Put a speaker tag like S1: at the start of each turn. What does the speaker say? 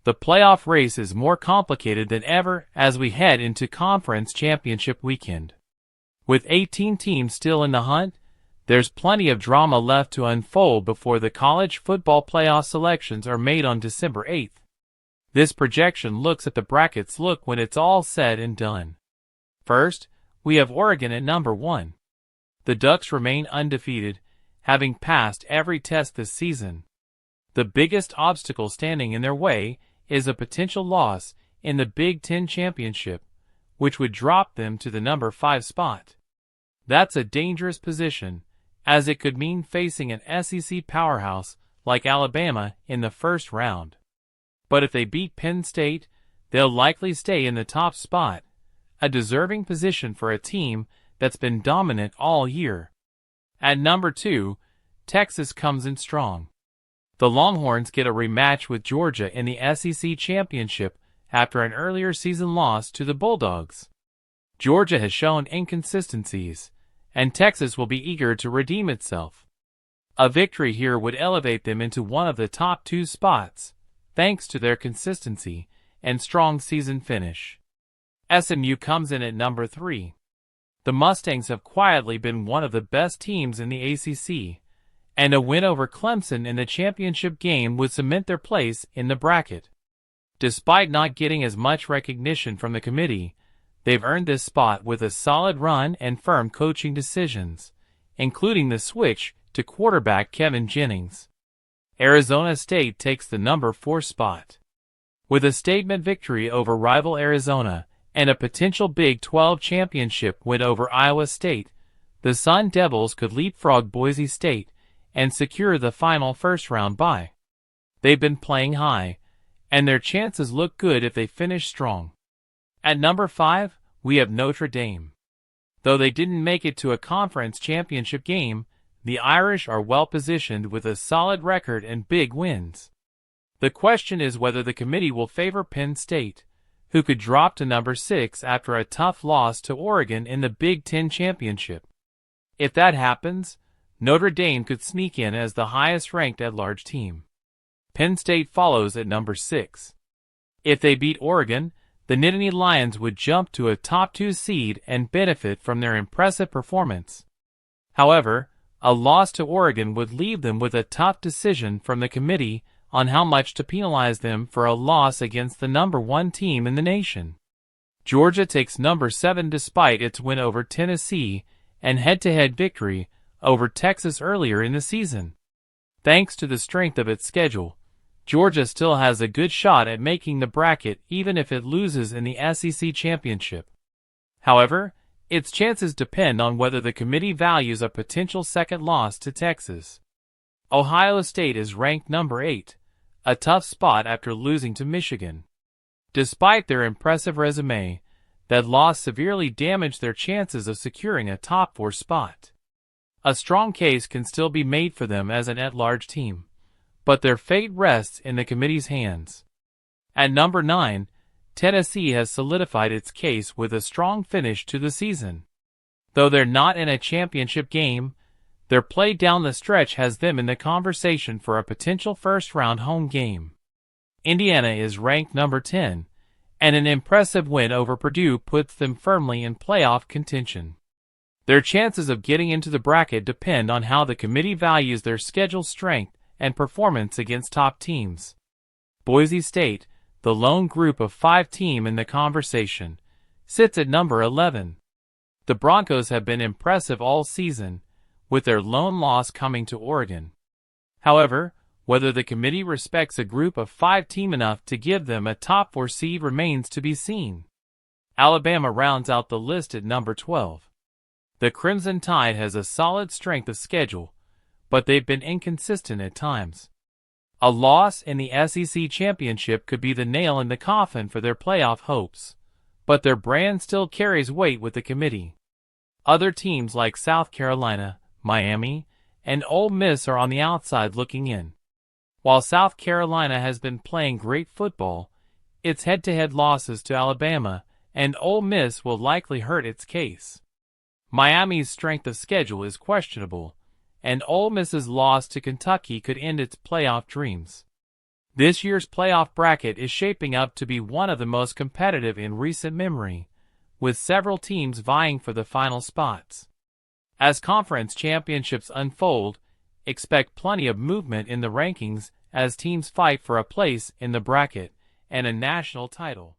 S1: The playoff race is more complicated than ever as we head into conference championship weekend. With 18 teams still in the hunt, there's plenty of drama left to unfold before the college football playoff selections are made on December 8th. This projection looks at the brackets when it's all said and done. First, we have Oregon at number 1. The Ducks remain undefeated, having passed every test this season. The biggest obstacle standing in their way is a potential loss in the Big Ten Championship, which would drop them to the number 5 spot. That's a dangerous position, as it could mean facing an SEC powerhouse like Alabama in the first round. But if they beat Penn State, they'll likely stay in the top spot, a deserving position for a team that's been dominant all year. At number 2, Texas comes in strong. The Longhorns get a rematch with Georgia in the SEC Championship after an earlier season loss to the Bulldogs. Georgia has shown inconsistencies, and Texas will be eager to redeem itself. A victory here would elevate them into one of the top 2 spots, thanks to their consistency and strong season finish. SMU comes in at number 3. The Mustangs have quietly been one of the best teams in the ACC, and a win over Clemson in the championship game would cement their place in the bracket. Despite not getting as much recognition from the committee, they've earned this spot with a solid run and firm coaching decisions, including the switch to quarterback Kevin Jennings. Arizona State takes the number 4 spot. With a statement victory over rival Arizona and a potential Big 12 championship win over Iowa State, the Sun Devils could leapfrog Boise State and secure the final first-round bye. They've been playing high, and their chances look good if they finish strong. At number 5, we have Notre Dame. Though they didn't make it to a conference championship game, the Irish are well-positioned with a solid record and big wins. The question is whether the committee will favor Penn State, who could drop to number 6 after a tough loss to Oregon in the Big Ten Championship. If that happens, Notre Dame could sneak in as the highest-ranked at-large team. Penn State follows at number 6. If they beat Oregon, the Nittany Lions would jump to a top 2 seed and benefit from their impressive performance. However, a loss to Oregon would leave them with a tough decision from the committee on how much to penalize them for a loss against the number 1 team in the nation. Georgia takes number 7 despite its win over Tennessee and head-to-head victory over Texas earlier in the season. Thanks to the strength of its schedule, Georgia still has a good shot at making the bracket even if it loses in the SEC Championship. However, its chances depend on whether the committee values a potential second loss to Texas. Ohio State is ranked number 8, a tough spot after losing to Michigan. Despite their impressive resume, that loss severely damaged their chances of securing a top 4 spot. A strong case can still be made for them as an at-large team, but their fate rests in the committee's hands. At number 9, Tennessee has solidified its case with a strong finish to the season. Though they're not in a championship game, their play down the stretch has them in the conversation for a potential first-round home game. Indiana is ranked number 10, and an impressive win over Purdue puts them firmly in playoff contention. Their chances of getting into the bracket depend on how the committee values their schedule strength and performance against top teams. Boise State, the lone group of 5 team in the conversation, sits at number 11. The Broncos have been impressive all season, with their lone loss coming to Oregon. However, whether the committee respects a group of 5 team enough to give them a top 4 seed remains to be seen. Alabama rounds out the list at number 12. The Crimson Tide has a solid strength of schedule, but they've been inconsistent at times. A loss in the SEC Championship could be the nail in the coffin for their playoff hopes, but their brand still carries weight with the committee. Other teams like South Carolina, Miami, and Ole Miss are on the outside looking in. While South Carolina has been playing great football, its head-to-head losses to Alabama and Ole Miss will likely hurt its case. Miami's strength of schedule is questionable, and Ole Miss's loss to Kentucky could end its playoff dreams. This year's playoff bracket is shaping up to be one of the most competitive in recent memory, with several teams vying for the final spots. As conference championships unfold, expect plenty of movement in the rankings as teams fight for a place in the bracket and a national title.